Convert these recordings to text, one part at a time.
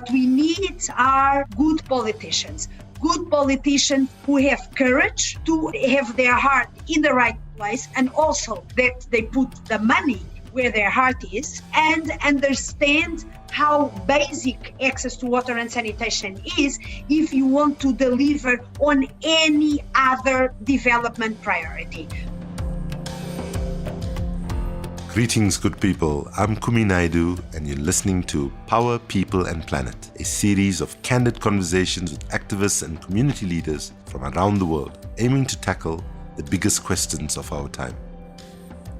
What we need are good politicians who have courage to have their heart in the right place, and also that they put the money where their heart is and understand how basic access to water and sanitation is if you want to deliver on any other development priority. Greetings, good people. I'm Kumi Naidu, and you're listening to Power, People and Planet, a series of candid conversations with activists and community leaders from around the world, aiming to tackle the biggest questions of our time.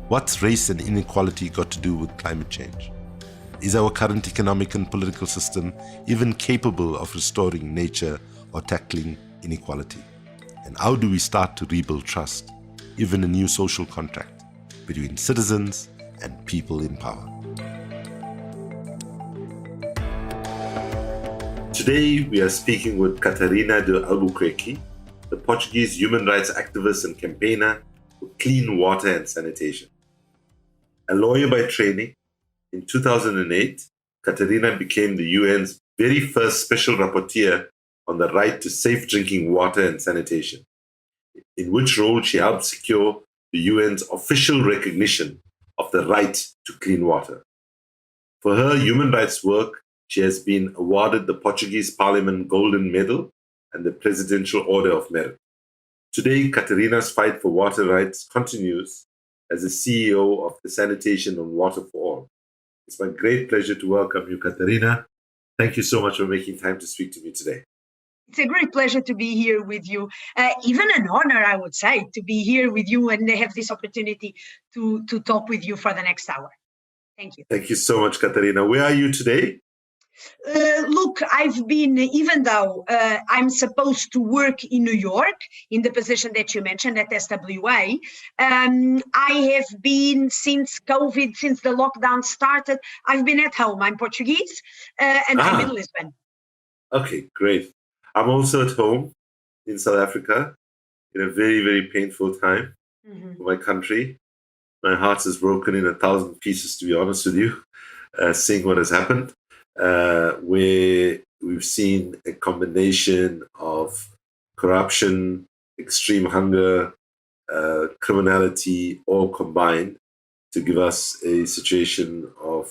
What's race and inequality got to do with climate change? Is our current economic and political system even capable of restoring nature or tackling inequality? And how do we start to rebuild trust, even a new social contract between citizens and people in power? Today, we are speaking with Catarina de Albuquerque, the Portuguese human rights activist and campaigner for clean water and sanitation. A lawyer by training, in 2008, Catarina became the UN's very first special rapporteur on the right to safe drinking water and sanitation, in which role she helped secure the UN's official recognition of the right to clean water. For her human rights work, she has been awarded the Portuguese Parliament Golden Medal and the Presidential Order of Merit. Today, Catarina's fight for water rights continues as the CEO of the Sanitation on Water for All. It's my great pleasure to welcome you, Catarina. Thank you so much for making time to speak to me today. It's a great pleasure to be here with you. Even an honor, I would say, to be here with you and have this opportunity to talk with you for the next hour. Thank you. Thank you so much, Catarina. Where are you today? Look, I've been, even though I'm supposed to work in New York in the position that you mentioned at SWA, I have been since COVID, since the lockdown started, I've been at home. I'm Portuguese and I'm in Lisbon. Okay, great. I'm also at home in South Africa in a very, very painful time for my country. My heart is broken in 1,000 pieces, to be honest with you, seeing what has happened. Where we've seen a combination of corruption, extreme hunger, criminality, all combined to give us a situation of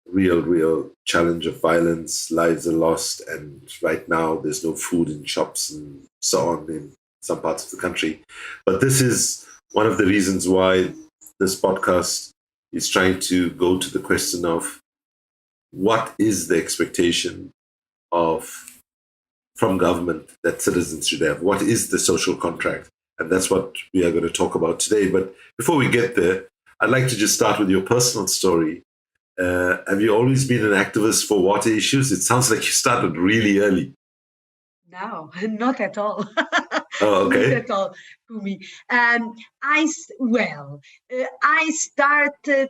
real challenge of violence. Lives are lost, and right now there's no food in shops and so on in some parts of the country. But this is one of the reasons why this podcast is trying to go to the question of what is the expectation from government that citizens should have? What is the social contract? And that's what we are going to talk about today. But before we get there, I'd like to just start with your personal story. Have you always been an activist for water issues? It sounds like you started really early. No, not at all. Oh, okay. Not at all, Kumi. I started,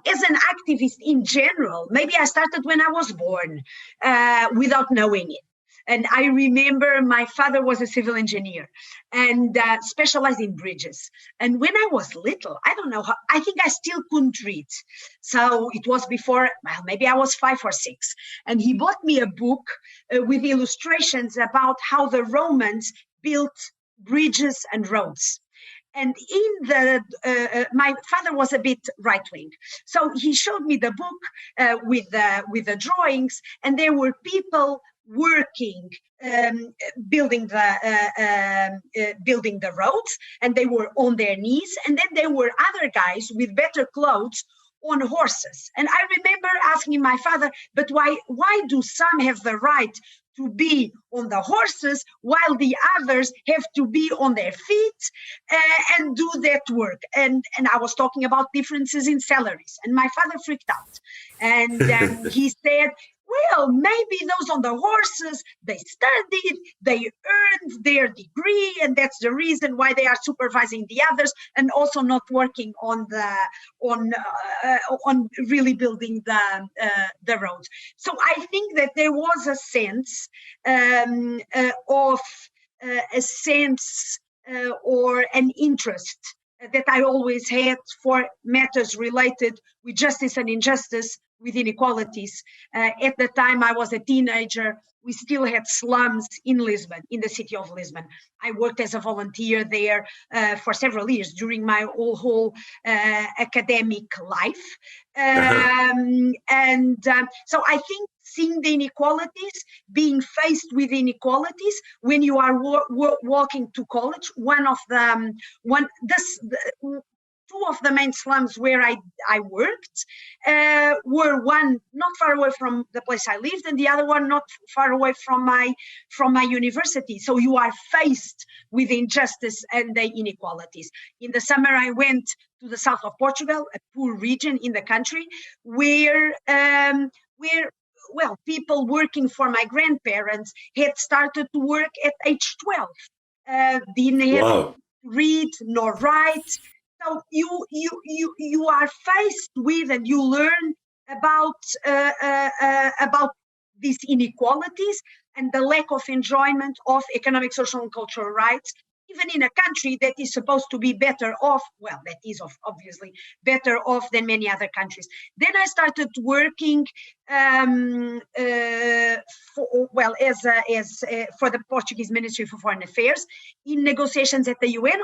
as an activist in general. Maybe I started when I was born without knowing it. And I remember my father was a civil engineer and specialized in bridges. And when I was little, I don't know how, I think I still couldn't read. So it was before, maybe I was 5 or 6. And he bought me a book with illustrations about how the Romans built bridges and roads. And my father was a bit right-wing. So he showed me the book with the drawings, and there were people working, building the roads, and they were on their knees. And then there were other guys with better clothes on horses. And I remember asking my father, but why do some have the right to be on the horses while the others have to be on their feet and do that work? And I was talking about differences in salaries, and my father freaked out. And he said, well, maybe those on the horses, they studied, they earned their degree, and that's the reason why they are supervising the others and also not working on really building the roads. So I think that there was a sense or an interest that I always had for matters related with justice and injustice with inequalities. At the time I was a teenager, we still had slums in Lisbon, in the city of Lisbon. I worked as a volunteer there for several years during my whole academic life. So I think seeing the inequalities, being faced with inequalities when you are walking to college, two of the main slums where I worked were one not far away from the place I lived, and the other one not far away from my university. So you are faced with injustice and the inequalities. In the summer, I went to the south of Portugal, a poor region in the country, where people working for my grandparents had started to work at age 12. Didn't have to read nor write. So you are faced with, and you learn about these inequalities and the lack of enjoyment of economic, social, and cultural rights, even in a country that is supposed to be better off. Well, that is obviously better off than many other countries. Then I started working for the Portuguese Ministry for Foreign Affairs in negotiations at the UN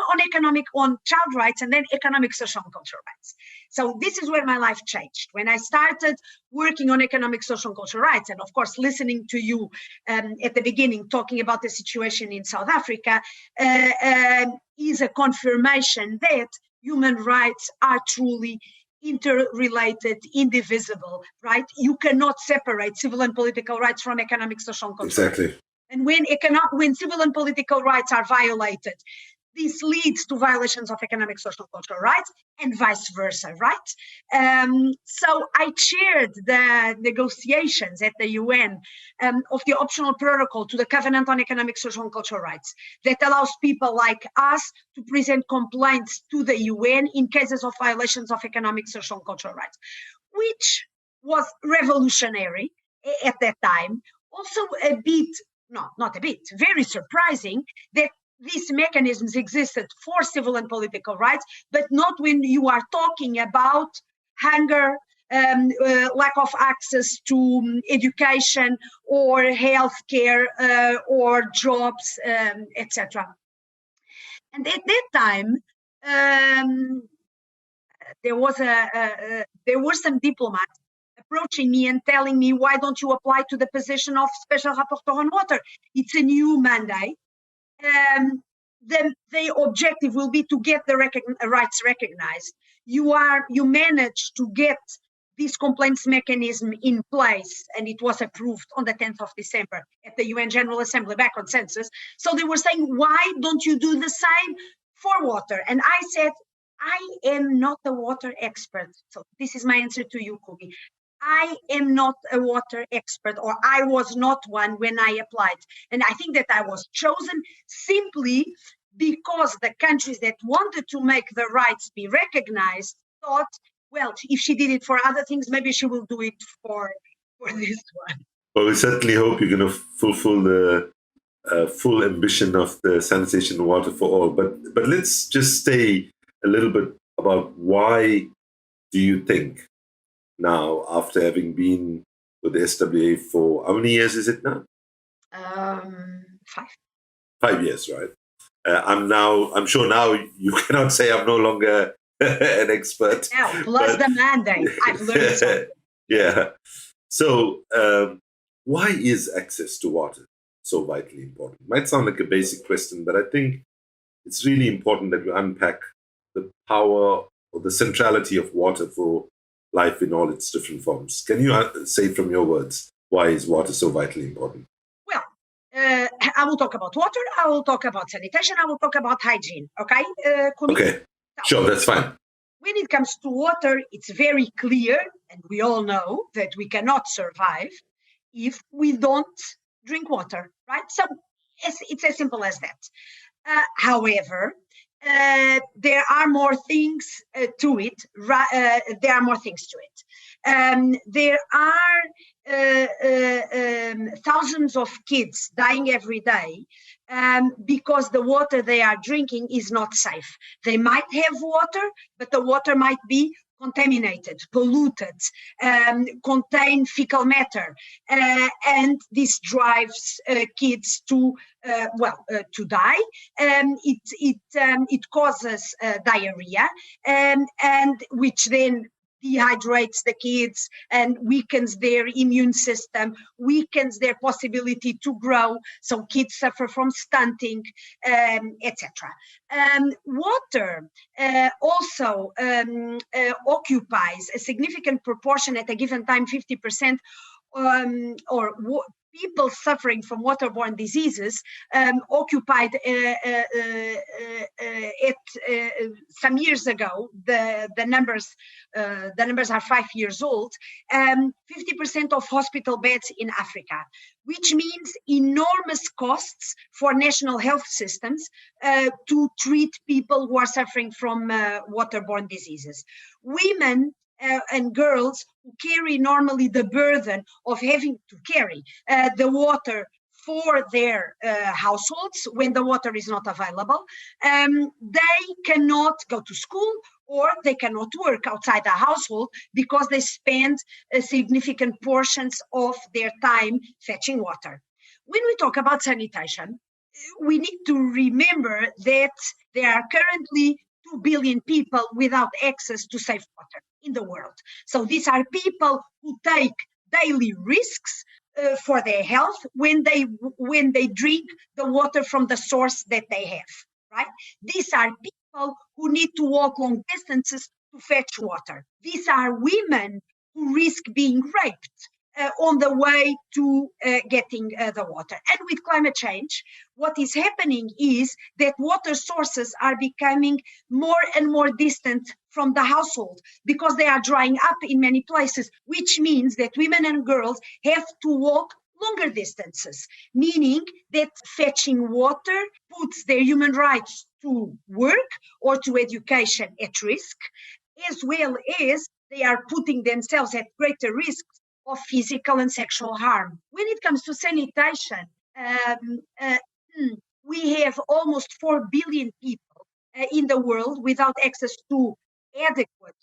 on child rights, and then economic, social, and cultural rights. So this is where my life changed. When I started working on economic, social, and cultural rights, and of course listening to you at the beginning talking about the situation in South Africa, is a confirmation that human rights are truly interrelated, indivisible, right? You cannot separate civil and political rights from economic, social, and cultural rights. Exactly. And when civil and political rights are violated, this leads to violations of economic, social, and cultural rights, and vice versa, right? So I chaired the negotiations at the UN of the optional protocol to the Covenant on Economic, Social, and Cultural Rights that allows people like us to present complaints to the UN in cases of violations of economic, social, and cultural rights, which was revolutionary at that time. Also very surprising that these mechanisms existed for civil and political rights, but not when you are talking about hunger, lack of access to education or healthcare or jobs, etc. And at that time, there were some diplomats approaching me and telling me, why don't you apply to the position of Special Rapporteur on Water? It's a new mandate. The objective will be to get the rights recognized. You managed to get this complaints mechanism in place, and it was approved on the 10th of December at the UN General Assembly by consensus. So they were saying, why don't you do the same for water? And I said, I am not a water expert. So this is my answer to you, Kumi. I am not a water expert, or I was not one when I applied. And I think that I was chosen simply because the countries that wanted to make the rights be recognized thought, well, if she did it for other things, maybe she will do it for this one. Well, we certainly hope you're going to fulfill the full ambition of the sanitation water for all. But let's just stay a little bit about why do you think now, after having been with the SWA for how many years is it now? 5. 5 years, right? I'm sure now you cannot say I'm no longer an expert. Now, plus the mandate, I've learned something. Yeah. So, why is access to water so vitally important? It might sound like a basic question, but I think it's really important that we unpack the power or the centrality of water for life in all its different forms. Can you say from your words, why is water so vitally important? Well, I will talk about water, I will talk about sanitation, I will talk about hygiene, okay? Okay, sure, that's fine. When it comes to water, it's very clear, and we all know that we cannot survive if we don't drink water, right? So it's as simple as that. However, there are more things to it. There are more things to it. There are thousands of kids dying every day because the water they are drinking is not safe. They might have water, but the water might be contaminated, polluted, contain fecal matter, and this drives kids to die. It causes diarrhea, and which then dehydrates the kids and weakens their immune system, weakens their possibility to grow, so kids suffer from stunting, etc. Water also occupies a significant proportion at a given time, 50%, people suffering from waterborne diseases occupied some years ago. The numbers are 5 years old. 50% of hospital beds in Africa, which means enormous costs for national health systems to treat people who are suffering from waterborne diseases. Women and girls who carry normally the burden of having to carry the water for their households when the water is not available, they cannot go to school or they cannot work outside the household because they spend significant portions of their time fetching water. When we talk about sanitation, we need to remember that there are currently 2 billion people without access to safe water in the world. So these are people who take daily risks for their health when they drink the water from the source that they have, right? These are people who need to walk long distances to fetch water. These are women who risk being raped on the way to getting the water. And with climate change, what is happening is that water sources are becoming more and more distant from the household because they are drying up in many places, which means that women and girls have to walk longer distances, meaning that fetching water puts their human rights to work or to education at risk, as well as they are putting themselves at greater risk of physical and sexual harm. When it comes to sanitation, we have almost 4 billion people in the world without access to adequate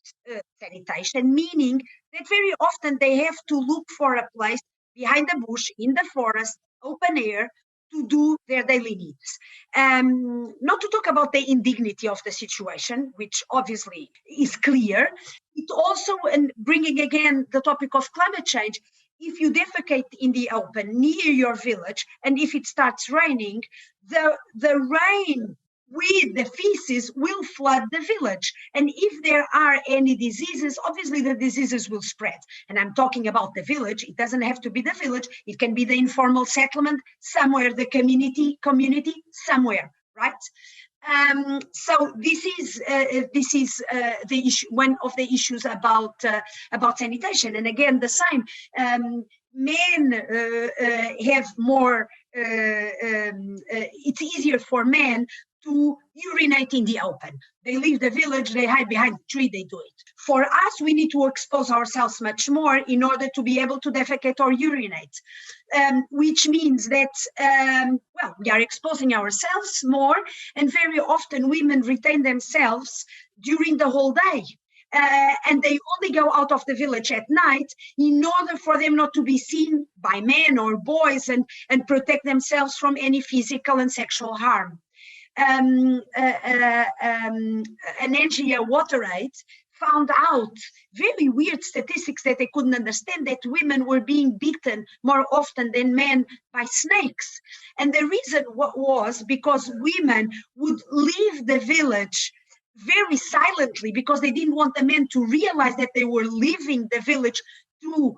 sanitation, meaning that very often they have to look for a place behind the bush, in the forest, open air, to do their daily needs. Not to talk about the indignity of the situation, which obviously is clear. It also, and bringing again the topic of climate change, if you defecate in the open near your village, and if it starts raining, the rain with the feces will flood the village. And if there are any diseases, obviously the diseases will spread. And I'm talking about the village. It doesn't have to be the village. It can be the informal settlement somewhere, the community somewhere, right? So this is the issue, one of the issues about sanitation. And again, the same. Men have more. It's easier for men to urinate in the open. They leave the village, they hide behind a tree, they do it. For us, we need to expose ourselves much more in order to be able to defecate or urinate, which means that, we are exposing ourselves more, and very often women retain themselves during the whole day. And they only go out of the village at night in order for them not to be seen by men or boys and protect themselves from any physical and sexual harm. An NGO, WaterAid, found out very weird statistics that they couldn't understand, that women were being bitten more often than men by snakes. And the reason was because women would leave the village very silently because they didn't want the men to realize that they were leaving the village to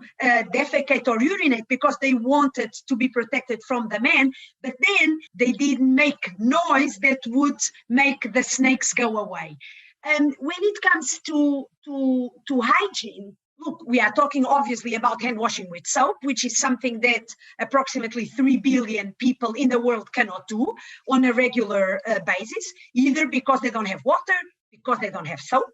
defecate or urinate, because they wanted to be protected from the men, but then they didn't make noise that would make the snakes go away. And when it comes to hygiene, look, we are talking obviously about hand washing with soap, which is something that approximately 3 billion people in the world cannot do on a regular basis, either because they don't have water, because they don't have soap,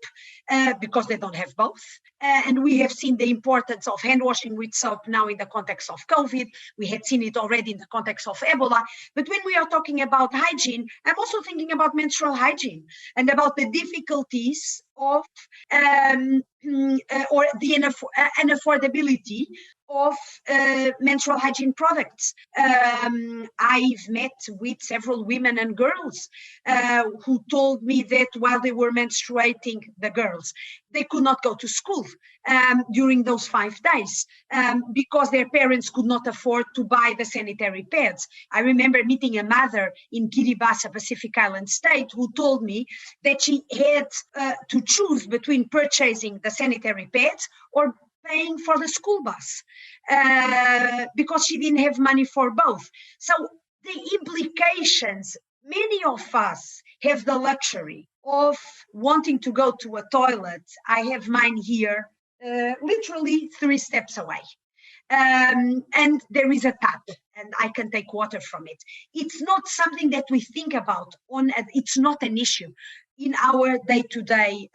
because they don't have both. And we have seen the importance of hand washing with soap now in the context of COVID. We had seen it already in the context of Ebola. But when we are talking about hygiene, I'm also thinking about menstrual hygiene and about the difficulties of or the unaffordability of menstrual hygiene products. I've met with several women and girls who told me that while they were menstruating, the girls, they could not go to school during those 5 days because their parents could not afford to buy the sanitary pads. I remember meeting a mother in Kiribati, Pacific Island state, who told me that she had to choose between purchasing the sanitary pads or paying for the school bus because she didn't have money for both. So the implications, many of us have the luxury of wanting to go to a toilet. I have mine here, literally 3 steps away. And there is a tap and I can take water from it. It's not something that we think about it's not an issue in our day-to-day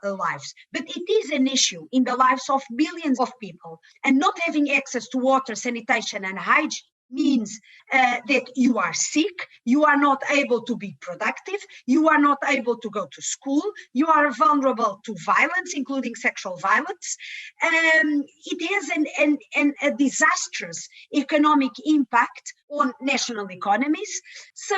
lives, but it is an issue in the lives of billions of people. And not having access to water, sanitation and hygiene means that you are sick, you are not able to be productive, you are not able to go to school, you are vulnerable to violence, including sexual violence. It has a disastrous economic impact on national economies. So,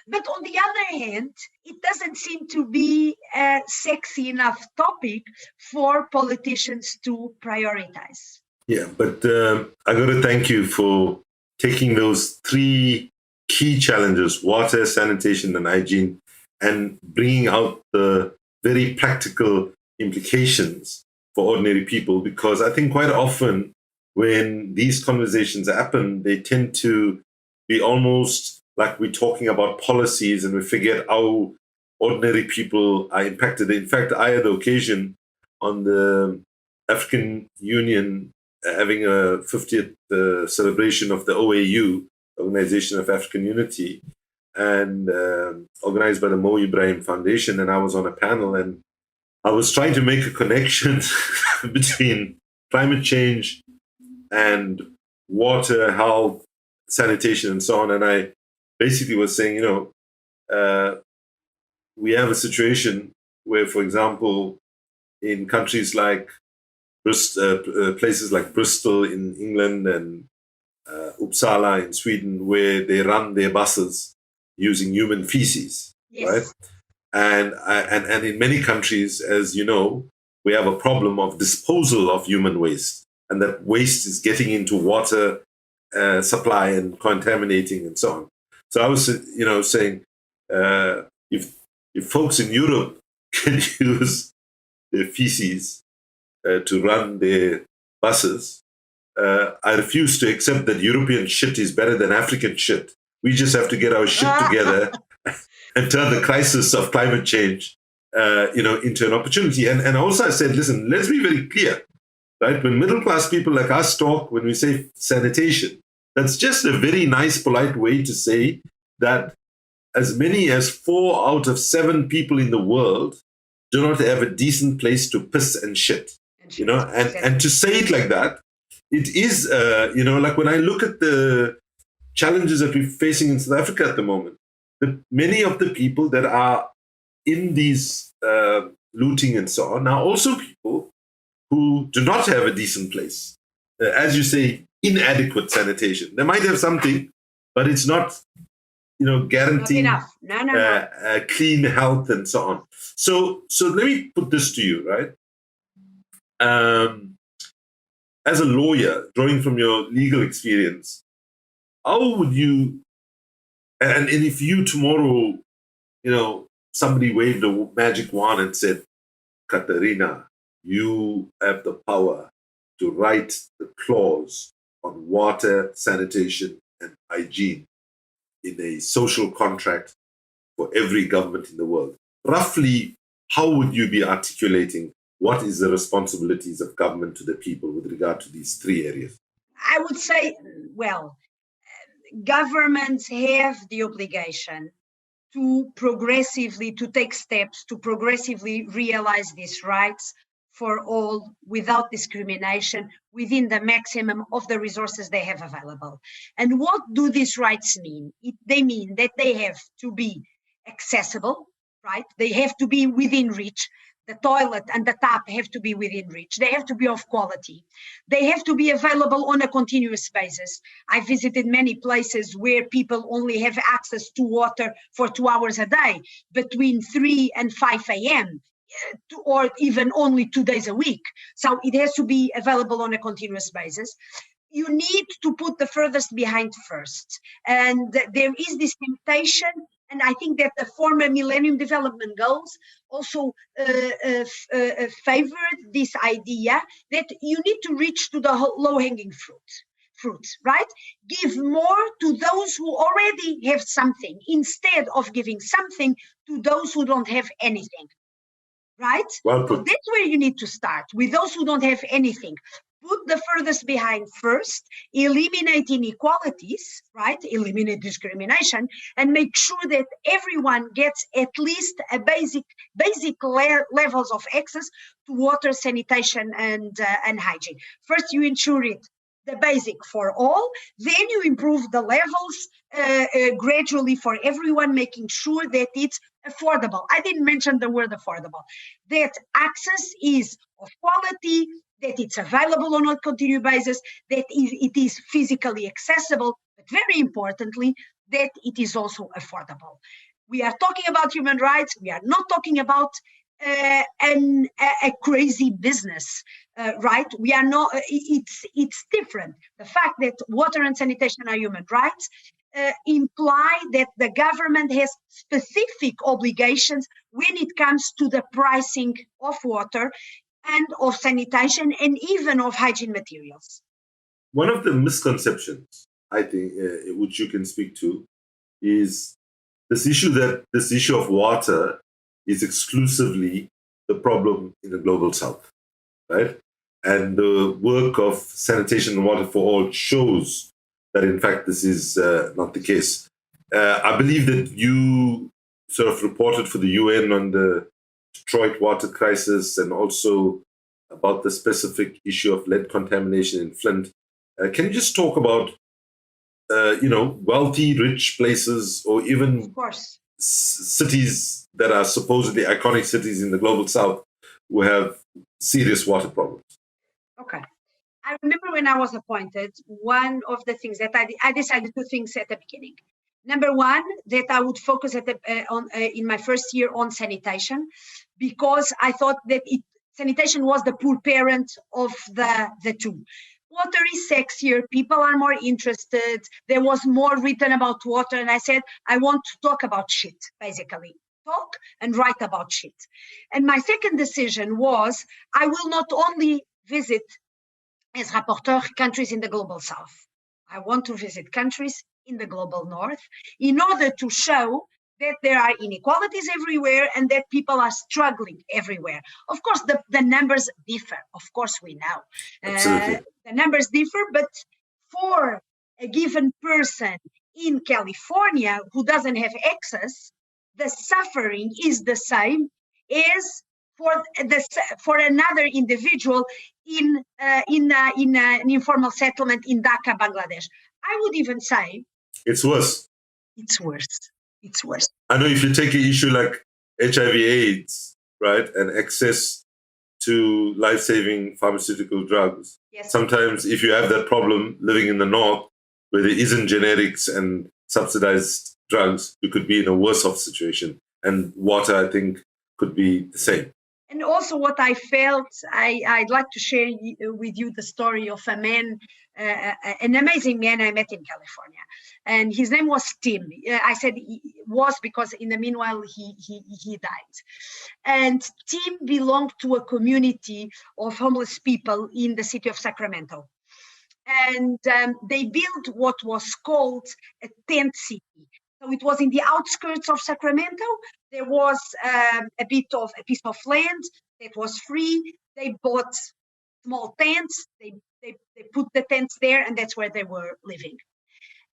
but on the other hand, it doesn't seem to be a sexy enough topic for politicians to prioritize. Yeah, but I got to thank you for taking those 3 key challenges, water, sanitation, and hygiene, and bringing out the very practical implications for ordinary people. Because I think quite often when these conversations happen, they tend to be almost like we're talking about policies and we forget how ordinary people are impacted. In fact, I had the occasion on the African Union having a 50th celebration of the OAU, Organization of African Unity, and organized by the Mo Ibrahim Foundation. And I was on a panel and I was trying to make a connection between climate change and water, health, sanitation, and so on. And I basically was saying, we have a situation where, for example, in countries like places like Bristol in England and Uppsala in Sweden, where they run their buses using human feces, yes. Right? And in many countries, as you know, we have a problem of disposal of human waste, and that waste is getting into water supply and contaminating and so on. So I was, saying if folks in Europe can use their feces to run their buses, I refuse to accept that European shit is better than African shit. We just have to get our shit together and turn the crisis of climate change, into an opportunity. And also I said, listen, let's be very clear, right? When middle-class people like us talk, when we say sanitation, that's just a very nice, polite way to say that as many as 4 out of 7 people in the world do not have a decent place to piss and shit. And to say it like that, it is, like when I look at the challenges that we're facing in South Africa at the moment, many of the people that are in these looting and so on are also people who do not have a decent place. As you say, inadequate sanitation. They might have something, but it's not, guaranteeing clean health and so on. So let me put this to you, right? As a lawyer, drawing from your legal experience, how would you, and if you tomorrow, somebody waved a magic wand and said, Catarina, you have the power to write the clause on water, sanitation, and hygiene in a social contract for every government in the world. Roughly, how would you be articulating what is the responsibilities of government to the people with regard to these 3 areas? I would say, well, governments have the obligation to take steps to progressively realize these rights for all without discrimination within the maximum of the resources they have available. And what do these rights mean? They mean that they have to be accessible, right? They have to be within reach. the toilet and the tap have to be within reach. They have to be of quality. They have to be available on a continuous basis. I visited many places where people only have access to water for 2 hours a day, between 3 and 5 a.m., or even only 2 days a week. So it has to be available on a continuous basis. You need to put the furthest behind first. And there is this temptation, and I think that the former Millennium Development Goals also favored this idea that you need to reach to the low-hanging fruits, right? Give more to those who already have something instead of giving something to those who don't have anything, right? Well put. So that's where you need to start, with those who don't have anything. Put the furthest behind first, eliminate inequalities, right? Eliminate discrimination, and make sure that everyone gets at least a basic levels of access to water, sanitation, and hygiene. First, you ensure it the basic for all, then you improve the levels gradually for everyone, making sure that it's affordable. I didn't mention the word affordable. That access is of quality, that it's available on a continuous basis, that it is physically accessible, but very importantly, that it is also affordable. We are talking about human rights. We are not talking about a crazy business, right? We are not. It's different. The fact that water and sanitation are human rights imply that the government has specific obligations when it comes to the pricing of water and of sanitation and even of hygiene materials. One of the misconceptions, I think, which you can speak to, is this issue of water is exclusively the problem in the global south, right? And the work of sanitation and water for all shows that, in fact, this is not the case. I believe that you sort of reported for the UN on the Detroit water crisis and also about the specific issue of lead contamination in Flint. Can you just talk about, wealthy, rich places, or even of course, cities that are supposedly iconic cities in the global south who have serious water problems? Okay. I remember when I was appointed, one of the things that I decided 2 things at the beginning. Number one, that I would focus in my first year on sanitation, because I thought that sanitation was the poor parent of the two. Water is sexier, people are more interested, there was more written about water, and I said, I want to talk about shit, basically. Talk and write about shit. And my second decision was, I will not only visit as rapporteur countries in the global south. I want to visit countries in the global north in order to show that there are inequalities everywhere and that people are struggling everywhere. Of course, the numbers differ. Of course, we know. Absolutely. The numbers differ, but for a given person in California who doesn't have access, the suffering is the same as for another individual in an informal settlement in Dhaka, Bangladesh. I would even say it's worse. It's worse. It's worse. I know if you take an issue like HIV/AIDS, right, and access to life-saving pharmaceutical drugs. Yes. Sometimes if you have that problem living in the north where there isn't generics and subsidized drugs, you could be in a worse off situation. And water, I think, could be the same. And also what I felt, I'd like to share with you the story of a man, an amazing man I met in California. And his name was Tim. I said he was because in the meanwhile, he died. And Tim belonged to a community of homeless people in the city of Sacramento. And they built what was called a tent city. So it was in the outskirts of Sacramento. There was a piece of land that was free. They bought small tents. They put the tents there, and that's where they were living.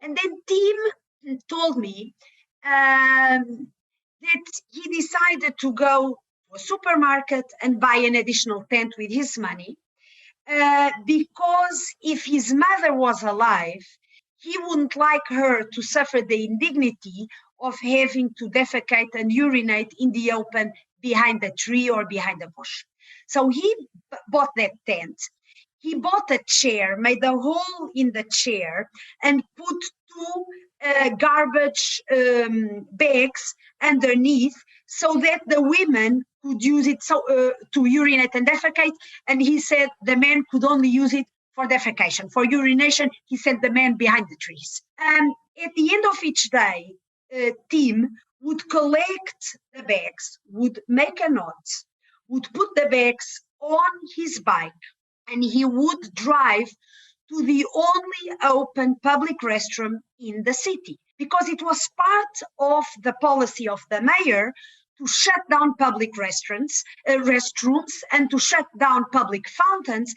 And then Tim told me that he decided to go to a supermarket and buy an additional tent with his money because if his mother was alive, he wouldn't like her to suffer the indignity of having to defecate and urinate in the open behind the tree or behind the bush. So he bought that tent. He bought a chair, made a hole in the chair, and put two garbage bags underneath so that the women could use it to urinate and defecate. And he said the men could only use it for defecation. For urination, he sent the men behind the trees. At the end of each day, Tim would collect the bags, would make a knot, would put the bags on his bike, and he would drive to the only open public restroom in the city, because it was part of the policy of the mayor to shut down public restrooms and to shut down public fountains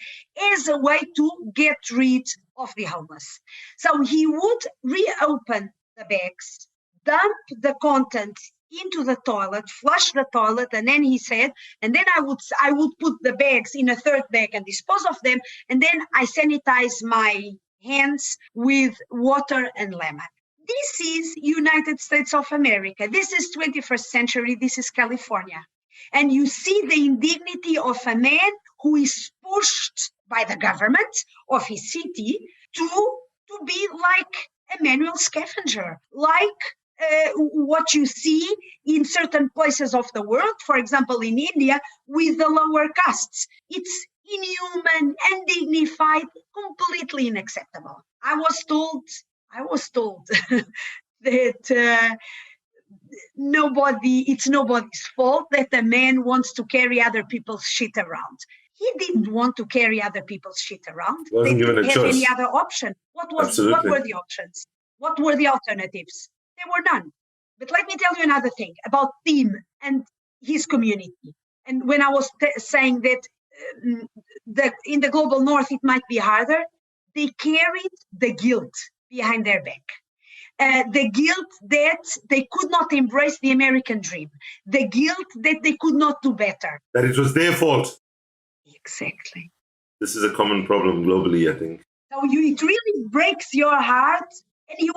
as a way to get rid of the homeless. So he would reopen the bags, dump the contents into the toilet, flush the toilet, and then he said, and then I would put the bags in a third bag and dispose of them, and then I sanitize my hands with water and lemon. This is United States of America. This is 21st century. This is California. And you see the indignity of a man who is pushed by the government of his city to be like a manual scavenger, like what you see in certain places of the world, for example, in India, with the lower castes. It's inhuman, undignified, completely unacceptable. I was told that it's nobody's fault that a man wants to carry other people's shit around. He didn't want to carry other people's shit around. Wasn't given a choice. They didn't have any other option. What were the options? What were the alternatives? There were none. But let me tell you another thing about Tim and his community. And when I was saying that in the global north it might be harder, they carried the guilt behind their back. The guilt that they could not embrace the American dream. The guilt that they could not do better. That it was their fault. Exactly. This is a common problem globally, I think. So it really breaks your heart. And he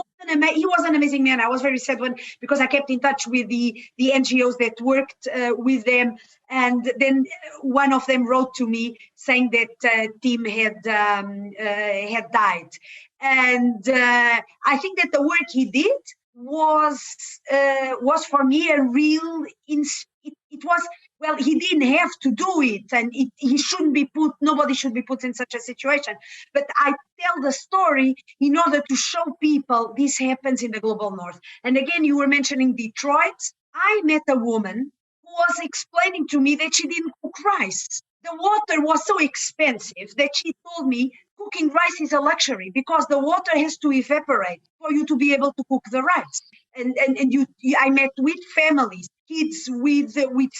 was an amazing man. I was very sad because I kept in touch with the NGOs that worked with them. And then one of them wrote to me saying that Tim had died. And I think that the work he did was for me a real, it was, well, he didn't have to do it, and he shouldn't be nobody should be put in such a situation. But I tell the story in order to show people this happens in the global north. And again, you were mentioning Detroit. I met a woman who was explaining to me that she didn't cook rice. The water was so expensive that she told me cooking rice is a luxury because the water has to evaporate for you to be able to cook the rice. And I met with families, kids with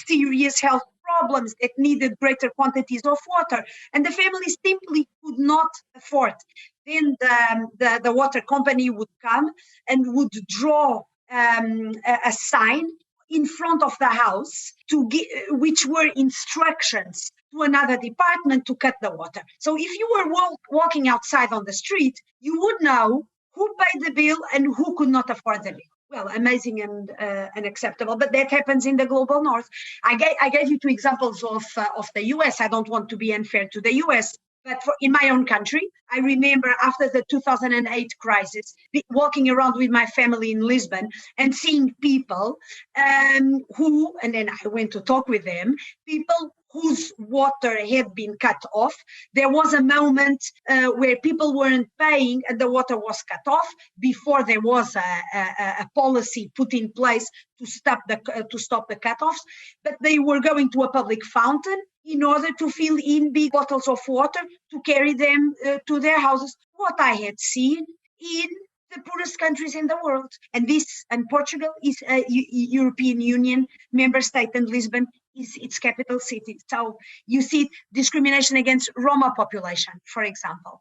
serious health problems that needed greater quantities of water, and the families simply could not afford. Then the water company would come and would draw a sign in front of the house which were instructions to another department to cut the water. So if you were walking outside on the street, you would know who paid the bill and who could not afford the bill. Well, amazing and unacceptable, but that happens in the global north. I gave you two examples of the US. I don't want to be unfair to the US, but in my own country, I remember after the 2008 crisis, walking around with my family in Lisbon and seeing people and then I went to talk with them, people whose water had been cut off. There was a moment where people weren't paying and the water was cut off before there was a policy put in place to stop the cutoffs. But they were going to a public fountain in order to fill in big bottles of water to carry them to their houses. What I had seen in the poorest countries in the world. And Portugal is a European Union member state, and Lisbon is its capital city. So you see discrimination against Roma population, for example.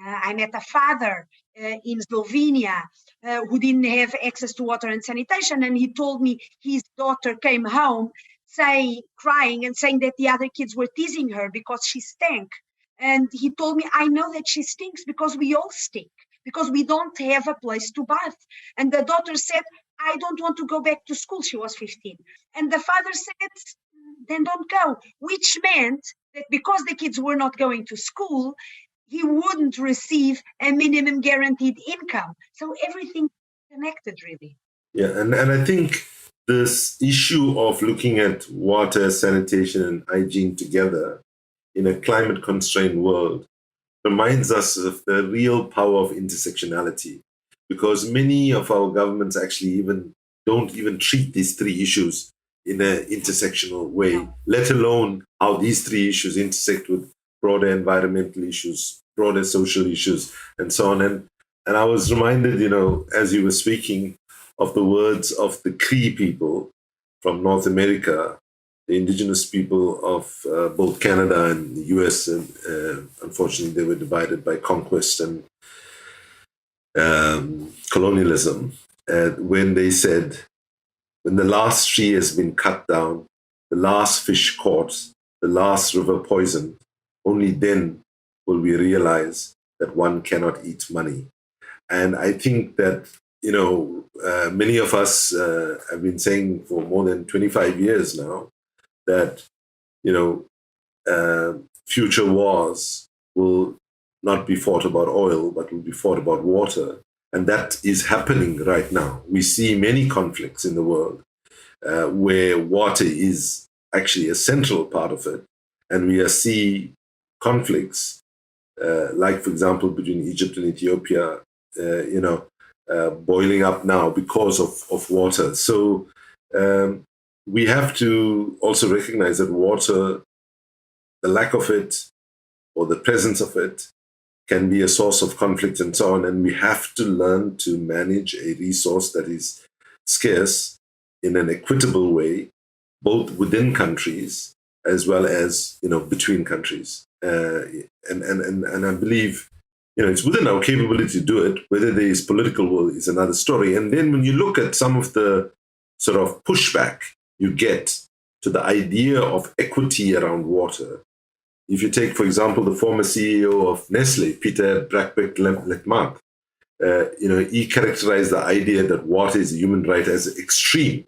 I met a father in Slovenia who didn't have access to water and sanitation, and he told me his daughter came home crying and saying that the other kids were teasing her because she stank. And he told me, I know that she stinks because we all stink, because we don't have a place to bath. And the daughter said, I don't want to go back to school. She was 15. And the father said, then don't go, which meant that because the kids were not going to school, he wouldn't receive a minimum guaranteed income. So everything connected, really. Yeah, and I think this issue of looking at water, sanitation, and hygiene together in a climate constrained world reminds us of the real power of intersectionality, because many of our governments actually don't even treat these three issues in an intersectional way, let alone how these three issues intersect with broader environmental issues, broader social issues, and so on. And I was reminded, as you were speaking, of the words of the Cree people from North America, the indigenous people of both Canada and the US. And unfortunately, they were divided by conquest and colonialism. When they said, when the last tree has been cut down, the last fish caught, the last river poisoned, only then will we realize that one cannot eat money. And I think that, many of us have been saying for more than 25 years now that, future wars will not be fought about oil, but will be fought about water. And that is happening right now. We see many conflicts in the world where water is actually a central part of it. And we see conflicts, like, for example, between Egypt and Ethiopia, boiling up now because of water. So we have to also recognize that water, the lack of it or the presence of it, can be a source of conflict and so on. And we have to learn to manage a resource that is scarce in an equitable way, both within countries as well as, between countries. And I believe, it's within our capability to do it. Whether there is political will is another story. And then when you look at some of the sort of pushback you get to the idea of equity around water, if you take, for example, the former CEO of Nestle, Peter Brabeck-Letmathe, he characterized the idea that water is a human right as extreme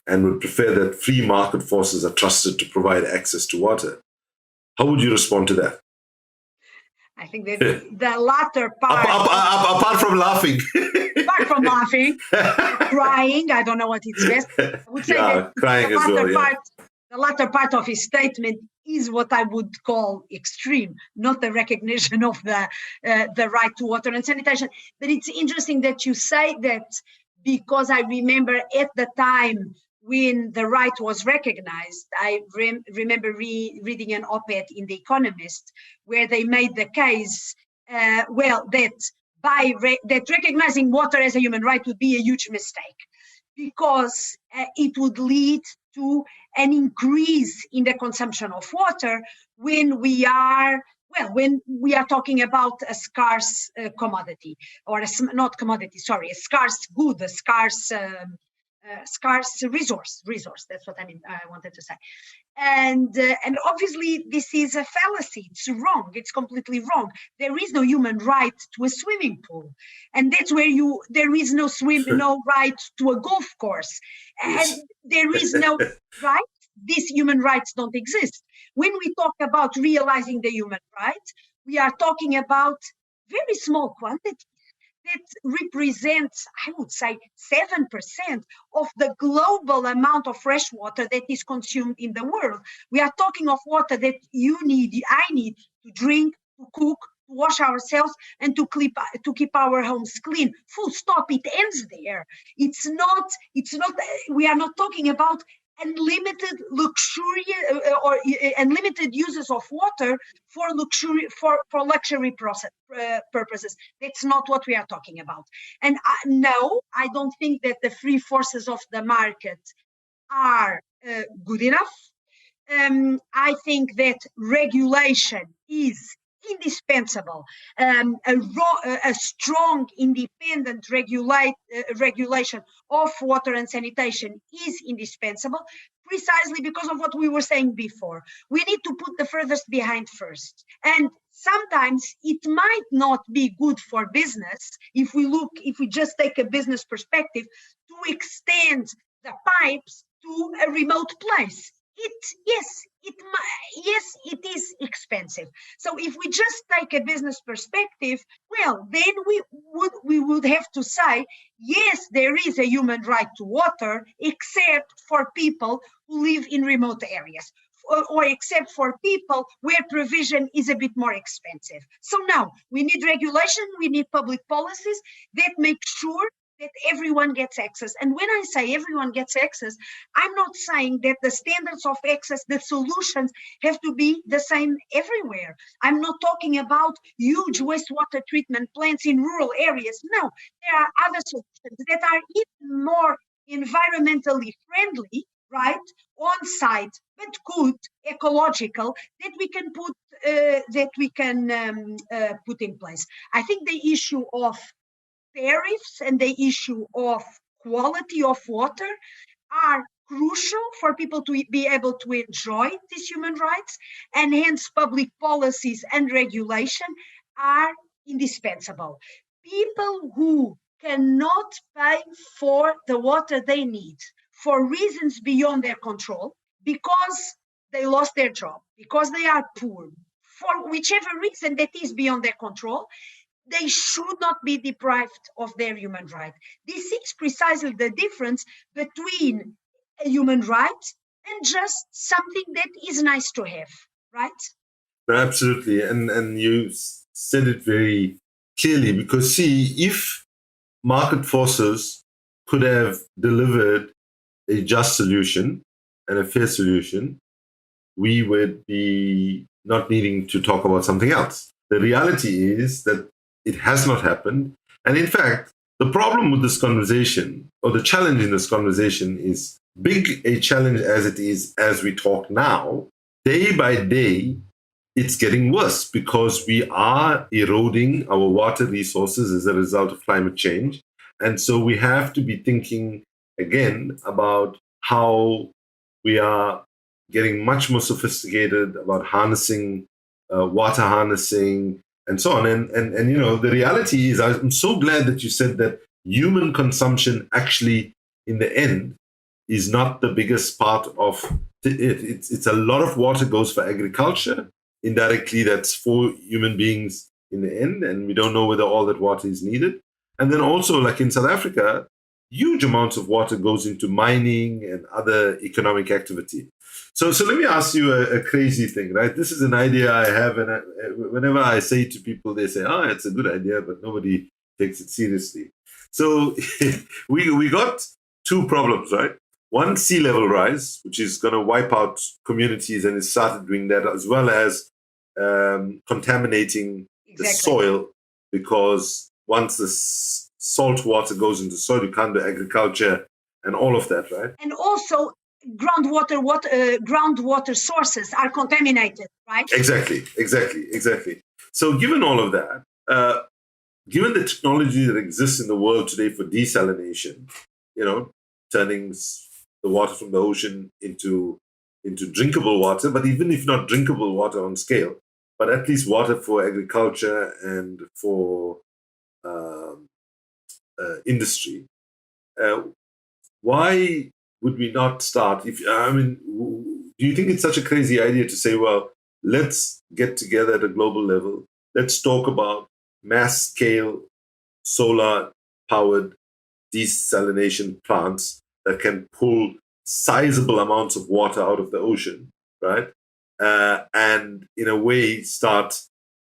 and would prefer that free market forces are trusted to provide access to water. How would you respond to that? I think that the latter part... Apart from laughing. Apart from laughing, crying, I don't know what it's best. I would say that crying as well, the latter part of his statement is what I would call extreme, not the recognition of the right to water and sanitation. But it's interesting that you say that, because I remember at the time when the right was recognized, I remember reading an op-ed in The Economist where they made the case, that recognizing water as a human right would be a huge mistake, because it would lead to an increase in the consumption of water when we are talking about a scarce commodity, or a scarce good, a scarce resource. That's what I wanted to say. And obviously this is a fallacy. It's wrong. It's completely wrong. There is no human right to a swimming pool, and that's where there is no right to a golf course, and there is no right. These human rights don't exist. When we talk about realizing the human right, we are talking about very small quantities that represents, I would say, 7% of the global amount of fresh water that is consumed in the world. We are talking of water that you need, I need to drink, to cook, to wash ourselves, and to keep our homes clean. Full stop. It ends there. It's not. We are not talking about unlimited unlimited uses of water for luxury purposes. That's not what we are talking about. And no, I don't think that the free forces of the market are good enough. I think that regulation is indispensable. A strong, independent regulation of water and sanitation is indispensable. precisely because of what we were saying before. We need to put the furthest behind first. And sometimes it might not be good for business if we just take a business perspective to extend the pipes to a remote place. Yes, it is expensive. So if we just take a business perspective, well, then we would have to say, yes, there is a human right to water, except for people who live in remote areas, or except for people where provision is a bit more expensive. So now we need regulation, we need public policies that make sure that everyone gets access. And when I say everyone gets access, I'm not saying that the standards of access, the solutions have to be the same everywhere. I'm not talking about huge wastewater treatment plants in rural areas. No, there are other solutions that are even more environmentally friendly, right, on site, but good, ecological, that we can put in place. I think the issue of tariffs and the issue of quality of water are crucial for people to be able to enjoy these human rights, and hence public policies and regulation are indispensable. People who cannot pay for the water they need for reasons beyond their control, because they lost their job, because they are poor, for whichever reason that is beyond their control, they should not be deprived of their human right. This is precisely the difference between a human right and just something that is nice to have, right? Absolutely. And you said it very clearly, because see, if market forces could have delivered a just solution and a fair solution, we would be not needing to talk about something else. The reality is that it has not happened. And in fact, the problem with this conversation, or the challenge in this conversation, is big a challenge as it is as we talk now. Day by day, it's getting worse because we are eroding our water resources as a result of climate change. And so we have to be thinking again about how we are getting much more sophisticated about harnessing, water harnessing, and so on. And you know, the reality is, I'm so glad that you said that human consumption actually, in the end, is not the biggest part of it. It's a lot of water goes for agriculture. Indirectly, that's for human beings in the end, and we don't know whether all that water is needed. And then also, like in South Africa, huge amounts of water goes into mining and other economic activity. So let me ask you a crazy thing, right? This is an idea I have, and whenever I say it to people, they say, "Oh, it's a good idea," but nobody takes it seriously. So we got two problems, right? One, sea level rise, which is going to wipe out communities, and it started doing that, as well as contaminating the soil, because once the salt water goes into soil, you can't do agriculture and all of that, right? And also, groundwater sources are contaminated, right? Exactly. So given all of that, given the technology that exists in the world today for desalination, you know, turning the water from the ocean into drinkable water, but even if not drinkable water on scale, but at least water for agriculture and for industry, why would we not start? Do you think it's such a crazy idea to say, well, let's get together at a global level, let's talk about mass scale solar powered desalination plants that can pull sizable amounts of water out of the ocean, right? And in a way start,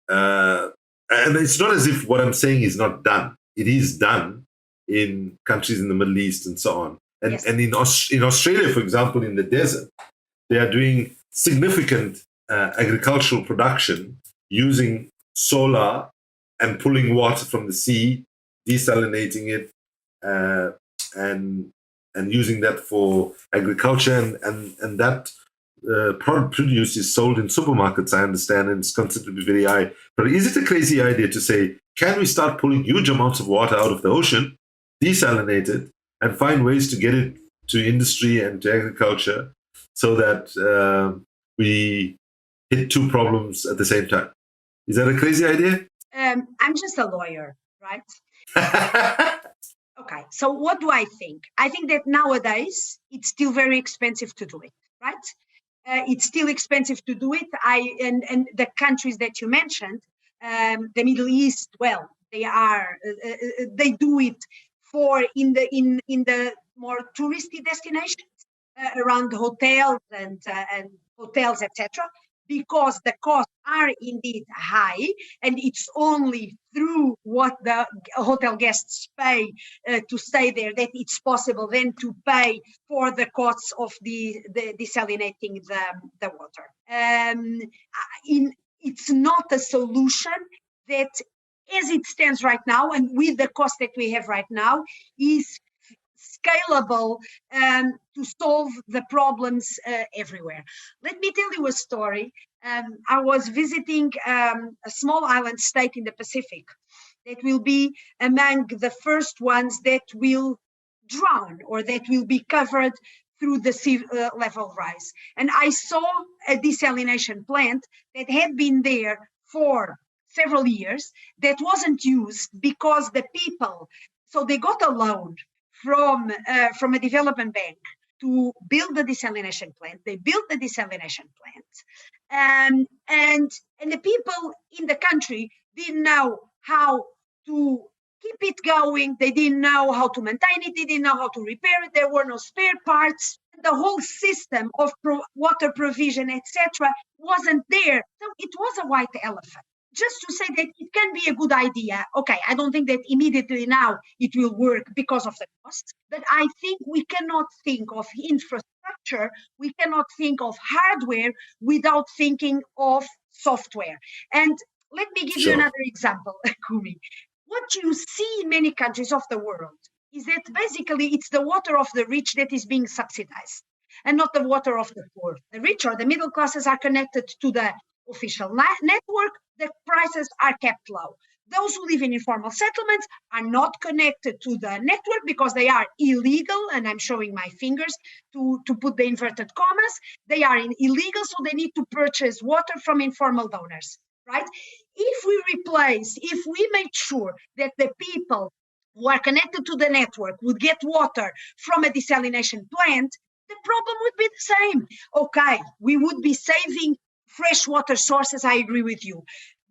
and it's not as if what I'm saying is not done. It is done in countries in the Middle East and so on. And, yes. And in Australia, for example, in the desert, they are doing significant agricultural production using solar and pulling water from the sea, desalinating it, and using that for agriculture. And that product produce is sold in supermarkets, I understand, and it's considered to be very high. But is it a crazy idea to say, can we start pulling huge amounts of water out of the ocean, desalinate it, and find ways to get it to industry and to agriculture so that we hit two problems at the same time. Is that a crazy idea? I'm just a lawyer, right? Okay, so what do I think? I think that nowadays it's still very expensive to do it, right? It's still expensive to do it. And the countries that you mentioned, the Middle East, well, they do it for in the more touristy destinations around hotels and hotels, etc. Because the costs are indeed high, and it's only through what the hotel guests pay to stay there that it's possible then to pay for the costs of the desalinating the water. It's not a solution that, as it stands right now, and with the cost that we have right now, is scalable to solve the problems everywhere. Let me tell you a story. I was visiting a small island state in the Pacific that will be among the first ones that will drown or that will be covered through the sea level rise. And I saw a desalination plant that had been there for several years that wasn't used because the people, so they got a loan from a development bank to build the desalination plant. They built the desalination plant, and the people in the country didn't know how to keep it going. They didn't know how to maintain it. They didn't know how to repair it. There were no spare parts. The whole system of water provision, etc., wasn't there. So it was a white elephant. Just to say that it can be a good idea. Okay, I don't think that immediately now it will work because of the cost, but I think we cannot think of infrastructure, we cannot think of hardware without thinking of software. And let me give you another example, Kumi. What you see in many countries of the world is that basically it's the water of the rich that is being subsidized and not the water of the poor. The rich or the middle classes are connected to the official network, the prices are kept low. Those who live in informal settlements are not connected to the network because they are illegal, and I'm showing my fingers to put the inverted commas. They are illegal, so they need to purchase water from informal donors, right? If we made sure that the people who are connected to the network would get water from a desalination plant, the problem would be the same. Okay, we would be saving freshwater sources, I agree with you.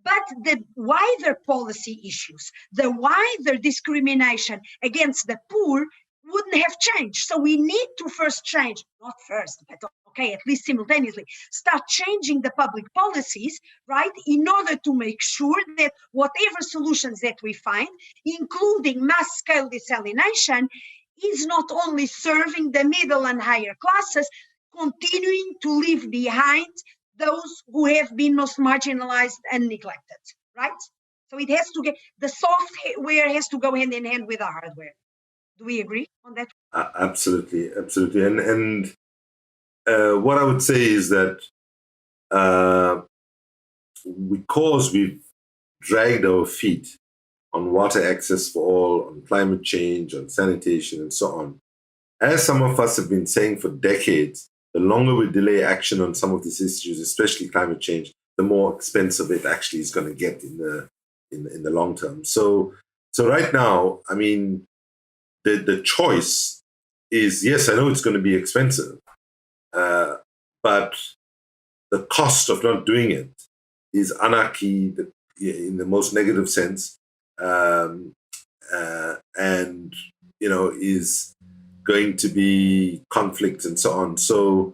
But the wider policy issues, the wider discrimination against the poor wouldn't have changed. So we need to first change, not first, but okay, at least simultaneously, start changing the public policies, right, in order to make sure that whatever solutions that we find, including mass-scale desalination, is not only serving the middle and higher classes, continuing to leave behind those who have been most marginalized and neglected, right? So it has to get, the software has to go hand in hand with the hardware. Do we agree on that? Absolutely. And what I would say is that because we've dragged our feet on water access for all, on climate change, on sanitation, and so on, as some of us have been saying for decades, the longer we delay action on some of these issues, especially climate change, the more expensive it actually is going to get in the long term. So right now, I mean, the choice is, yes, I know it's going to be expensive, but the cost of not doing it is anarchy in the most negative sense, and is going to be conflict and so on. So,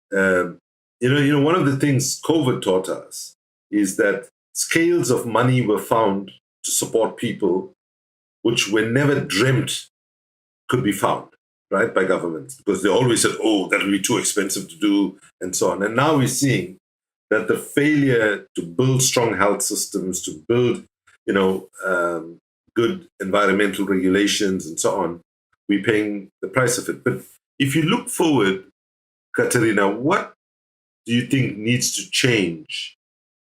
one of the things COVID taught us is that scales of money were found to support people which were never dreamt could be found, right, by governments, because they always said, oh, that will be too expensive to do, and so on. And now we're seeing that the failure to build strong health systems, to build, good environmental regulations and so on, we're paying the price of it. But if you look forward, Catarina, what do you think needs to change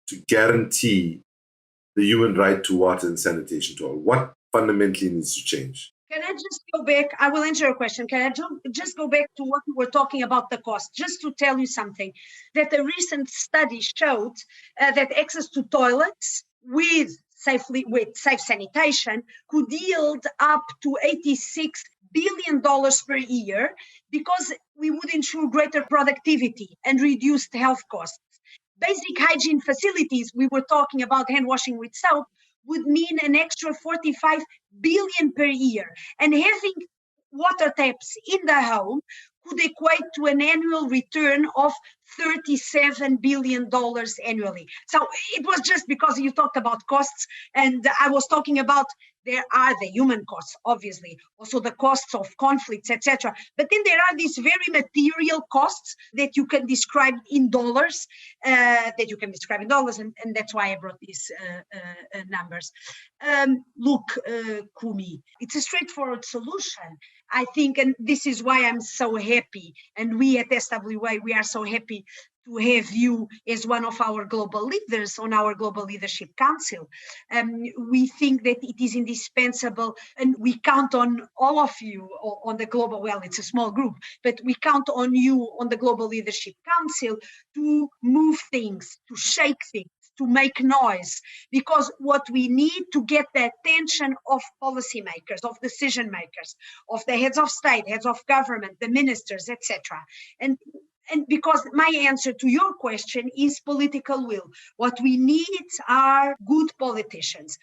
to guarantee the human right to water and sanitation to all? What fundamentally needs to change? Can I just go back? I will answer your question. Can I just go back to what we were talking about the cost? Just to tell you something, that a recent study showed that access to toilets with safe sanitation could yield up to $86 billion per year, because we would ensure greater productivity and reduced health costs. Basic hygiene facilities, we were talking about hand washing with soap, would mean an extra 45 billion per year. And having water taps in the home could equate to an annual return of $37 billion annually. So it was just because you talked about costs, and I was talking about there are the human costs, obviously, also the costs of conflicts, etc. But then there are these very material costs that you can describe in dollars, and that's why I brought these numbers. Look, Kumi, it's a straightforward solution, I think, and this is why I'm so happy, and we at SWA, we are so happy to have you as one of our global leaders on our Global Leadership Council. We think that it is indispensable, and we count on all of you on the global, well, it's a small group, but we count on you on the Global Leadership Council to move things, to shake things, to make noise, because what we need to get the attention of policymakers, of decision makers, of the heads of state, heads of government, the ministers, etc. And because my answer to your question is political will. What we need are good politicians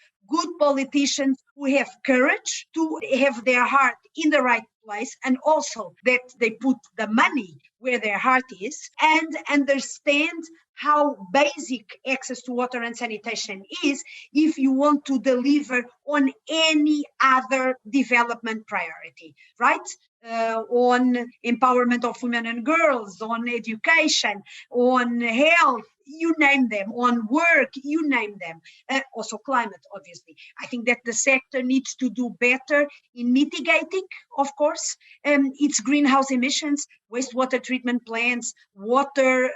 who have courage to have their heart in the right place, and also that they put the money where their heart is, and understand how basic access to water and sanitation is if you want to deliver on any other development priority, right? On empowerment of women and girls, on education, on health, you name them, on work, you name them, also climate, obviously. I think that the sector needs to do better in mitigating, of course, its greenhouse emissions, wastewater treatment plants, water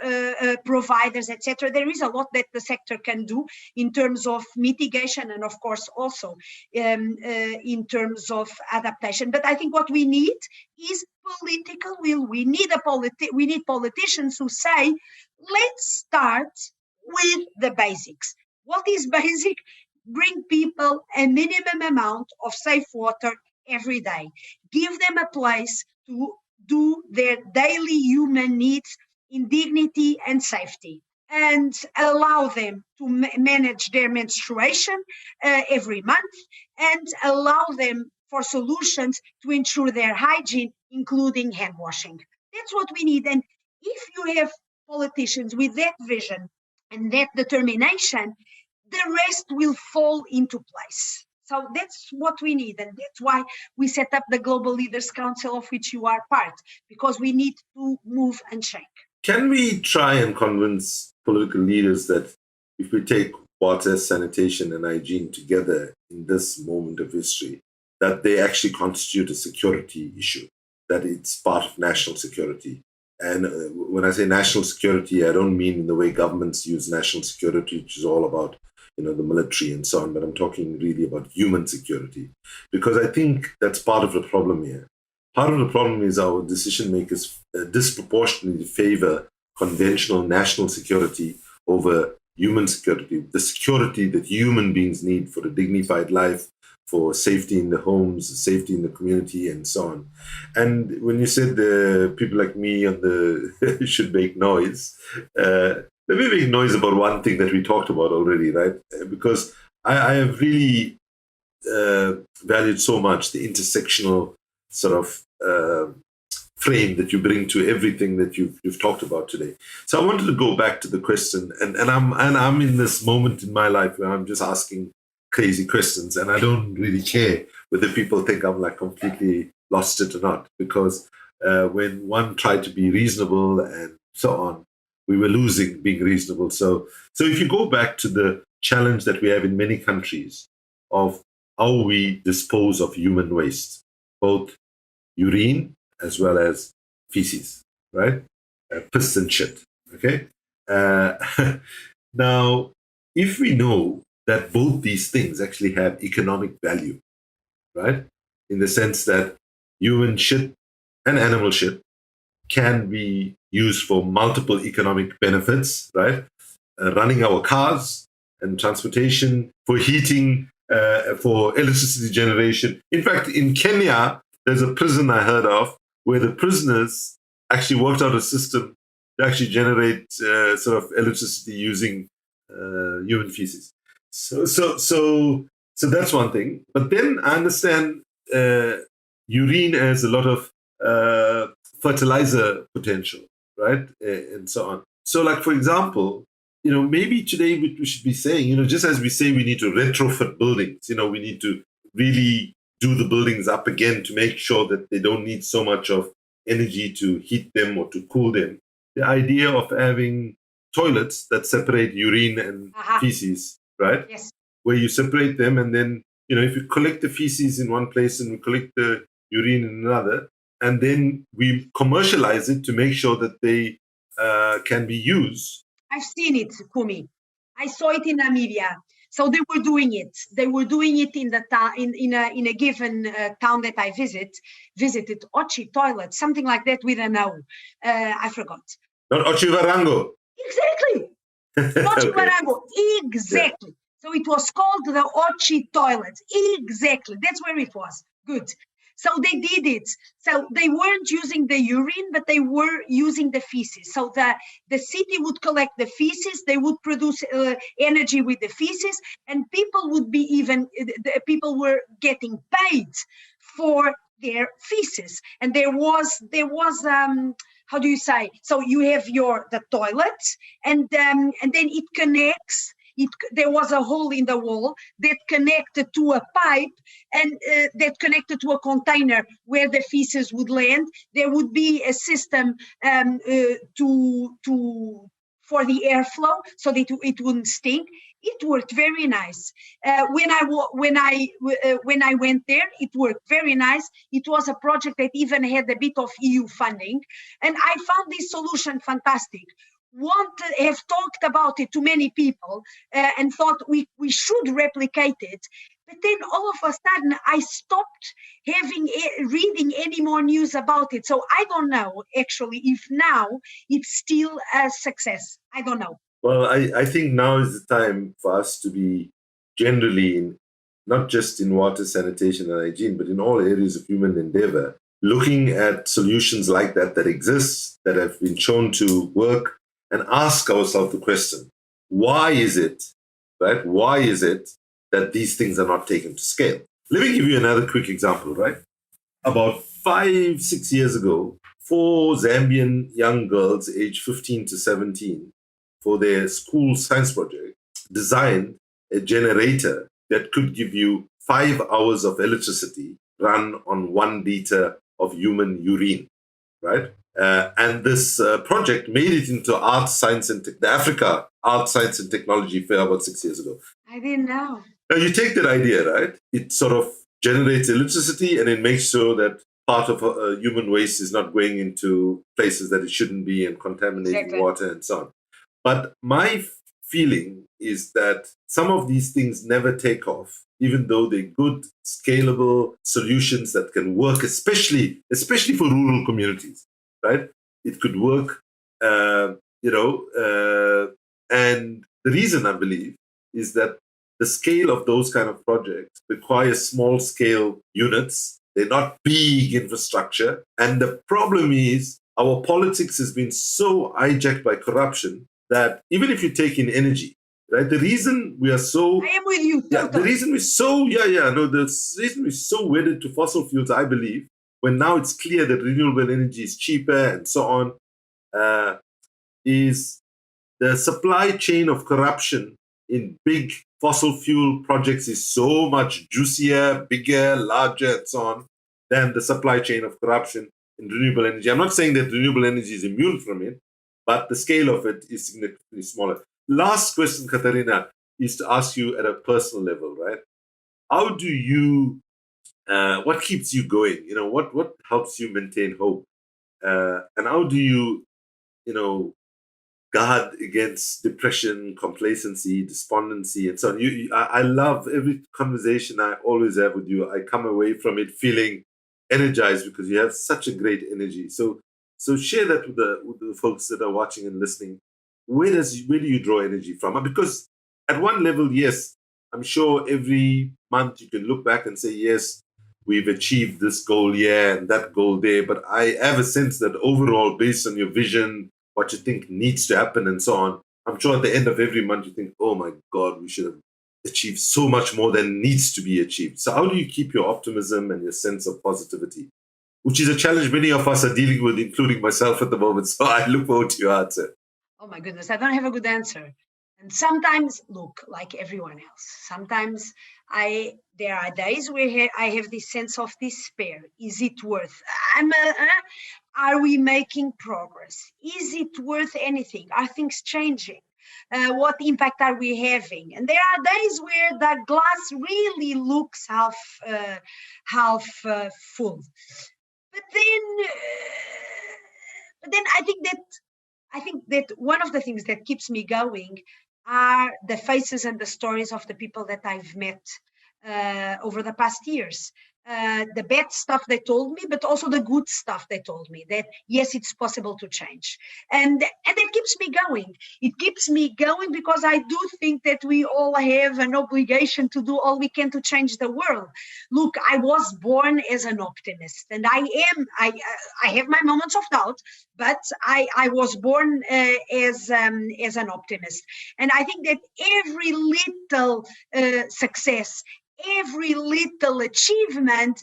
providers, etc. There is a lot that the sector can do in terms of mitigation, and of course also in terms of adaptation. But I think what we need is political will. We need politicians who say, let's start with the basics. What is basic? Bring people a minimum amount of safe water every day. Give them a place to do their daily human needs in dignity and safety, and allow them to manage their menstruation every month, and allow them for solutions to ensure their hygiene, including hand washing. That's what we need. And if you have politicians with that vision and that determination, the rest will fall into place. So that's what we need, and that's why we set up the Global Leaders Council, of which you are part, because we need to move and shake. Can we try and convince political leaders that if we take water, sanitation, and hygiene together in this moment of history, that they actually constitute a security issue, that it's part of national security? And when I say national security, I don't mean in the way governments use national security, which is all about the military and so on, but I'm talking really about human security, because I think that's part of the problem here. Part of the problem is our decision makers disproportionately favor conventional national security over human security, the security that human beings need for a dignified life, for safety in the homes, safety in the community, and so on. And when you said people like me on the should make noise, let me make noise about one thing that we talked about already, right? Because I have really valued so much the intersectional sort of frame that you bring to everything that you've talked about today. So I wanted to go back to the question, and I'm in this moment in my life where I'm just asking crazy questions, and I don't really care whether people think I'm like completely lost it or not, because when one tried to be reasonable and so on, we were losing being reasonable. So if you go back to the challenge that we have in many countries of how we dispose of human waste, both urine as well as feces, right? Piss and shit, okay? Now, if we know that both these things actually have economic value, right? in the sense that human shit and animal shit can be used for multiple economic benefits, right? Running our cars and transportation, for heating, for electricity generation. In fact, in Kenya, there's a prison I heard of where the prisoners actually worked out a system to actually generate sort of electricity using human feces. So that's one thing. But then I understand urine has a lot of fertilizer potential, right? And so on. So, like, for example, maybe today we should be saying, just as we say we need to retrofit buildings, we need to really do the buildings up again to make sure that they don't need so much of energy to heat them or to cool them. The idea of having toilets that separate urine and feces, right? Yes. Where you separate them, and then, if you collect the feces in one place and we collect the urine in another, and then we commercialize it to make sure that they can be used. I've seen it, Kumi. I saw it in Namibia. So they were doing it. They were doing it in the town, in a given town that I visited, Ochi toilet, something like that with an O. I forgot. Not Ochi Varango. Exactly. Ochi Varango. Exactly. Yeah. So it was called the Ochi toilet. Exactly. That's where it was. Good. So they did it. So they weren't using the urine, but they were using the feces. So the city would collect the feces, they would produce energy with the feces, and people were getting paid for their feces. And there was how do you say? So you have the toilet, and then it connects. There was a hole in the wall that connected to a pipe, and that connected to a container where the feces would land. There would be a system for the airflow so that it wouldn't stink. It worked very nice. When I went there, it worked very nice. It was a project that even had a bit of EU funding, and I found this solution fantastic. Have talked about it to many people and thought we should replicate it. But then all of a sudden, I stopped reading any more news about it. So I don't know, actually, if now it's still a success. I don't know. Well, I think now is the time for us to be generally, not just in water, sanitation, and hygiene, but in all areas of human endeavor, looking at solutions like that exist, that have been shown to work, and ask ourselves the question, why is it, right? Why is it that these things are not taken to scale? Let me give you another quick example, right? About 5-6 years ago, 4 Zambian young girls aged 15 to 17, for their school science project, designed a generator that could give you 5 hours of electricity run on 1 liter of human urine, right? And this project made it into Art, Science, and the Africa Art, Science, and Technology Fair about 6 years ago. I didn't know. Now you take that idea, right? It sort of generates electricity, and it makes sure that part of human waste is not going into places that it shouldn't be and contaminating water and so on. But my feeling is that some of these things never take off, even though they're good, scalable solutions that can work, especially for rural communities, right? It could work, and the reason I believe is that the scale of those kind of projects requires small-scale units. They're not big infrastructure. And the problem is our politics has been so hijacked by corruption that even if you take in energy, right? The reason we are so... I am with you. Yeah, the reason we're so... the reason we're so wedded to fossil fuels, I believe, when now it's clear that renewable energy is cheaper and so on, is the supply chain of corruption in big fossil fuel projects is so much juicier, bigger, larger, and so on, than the supply chain of corruption in renewable energy. I'm not saying that renewable energy is immune from it, but the scale of it is significantly smaller. Last question, Catarina, is to ask you at a personal level, right? How do you, what keeps you going? What helps you maintain hope? And how do you, guard against depression, complacency, despondency, and so on. I love every conversation I always have with you. I come away from it feeling energized because you have such a great energy. So share that with the folks that are watching and listening. Where do you draw energy from? Because at one level, yes, I'm sure every month you can look back and say, yes, we've achieved this goal here and that goal there. But I have a sense that overall, based on your vision, what you think needs to happen and so on, I'm sure at the end of every month you think, oh my God, we should have achieved so much more than needs to be achieved. So how do you keep your optimism and your sense of positivity, which is a challenge many of us are dealing with, including myself at the moment? So I look forward to your answer. Oh my goodness, I don't have a good answer. And sometimes, look, like everyone else, sometimes there are days where I have this sense of despair. Is it worth? Are we making progress? Is it worth anything? Are things changing? What impact are we having? And there are days where the glass really looks half full. But then I think that one of the things that keeps me going are the faces and the stories of the people that I've met over the past years. The bad stuff they told me, but also the good stuff they told me, that yes, it's possible to change. And that keeps me going. It keeps me going because I do think that we all have an obligation to do all we can to change the world. Look, I was born as an optimist, and I have my moments of doubt, but I was born as an optimist. And I think that every little success, every little achievement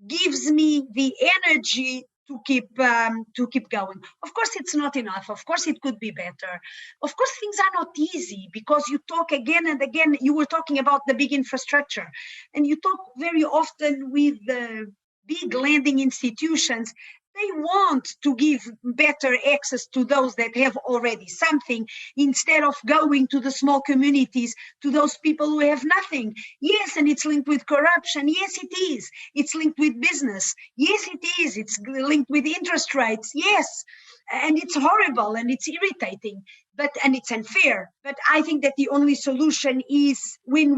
gives me the energy to keep going. Of course, it's not enough. Of course, it could be better. Of course, things are not easy because you talk again and again. You were talking about the big infrastructure, and you talk very often with the big lending institutions. They want to give better access to those that have already something instead of going to the small communities, to those people who have nothing. Yes, and it's linked with corruption. Yes, it is. It's linked with business. Yes, it is. It's linked with interest rates. Yes, and it's horrible and it's irritating, and it's unfair. But I think that the only solution is when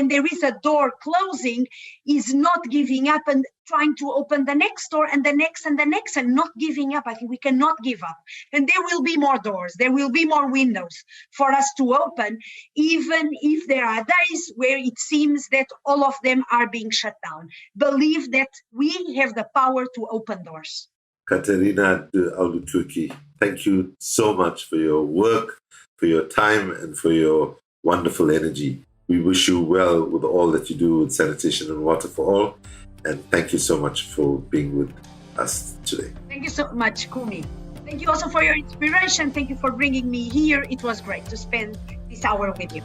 there is a door closing, is not giving up and trying to open the next door and the next and the next, and not giving up. I think we cannot give up. And there will be more doors. There will be more windows for us to open, even if there are days where it seems that all of them are being shut down. Believe that we have the power to open doors. Catarina de Albuquerque, thank you so much for your work, for your time, and for your wonderful energy. We wish you well with all that you do with Sanitation and Water for All. And thank you so much for being with us today. Thank you so much, Kumi. Thank you also for your inspiration. Thank you for bringing me here. It was great to spend this hour with you.